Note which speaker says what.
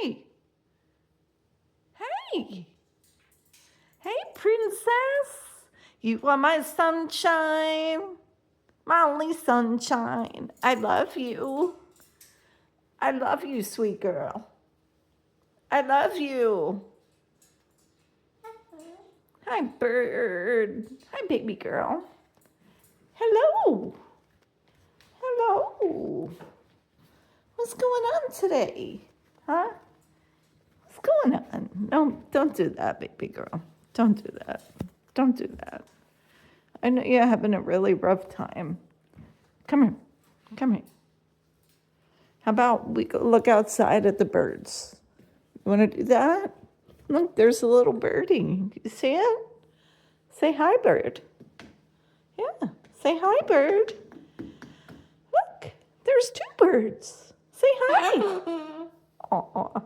Speaker 1: Hey. Hey. Hey, princess. You are my sunshine. My only sunshine. I love you. I love you, sweet girl. I love you. Hi, bird. Hi, baby girl. Hello. Hello. What's going on today? Huh? What's going on? No, don't do that, baby girl. Don't do that. Don't do that. I know you're having a really rough time. Come here. Come here. How about we go look outside at the birds? You want to do that? Look, there's a little birdie. You see it? Say hi, bird. Yeah, say hi, bird. Look, there's two birds. Say hi. Aw.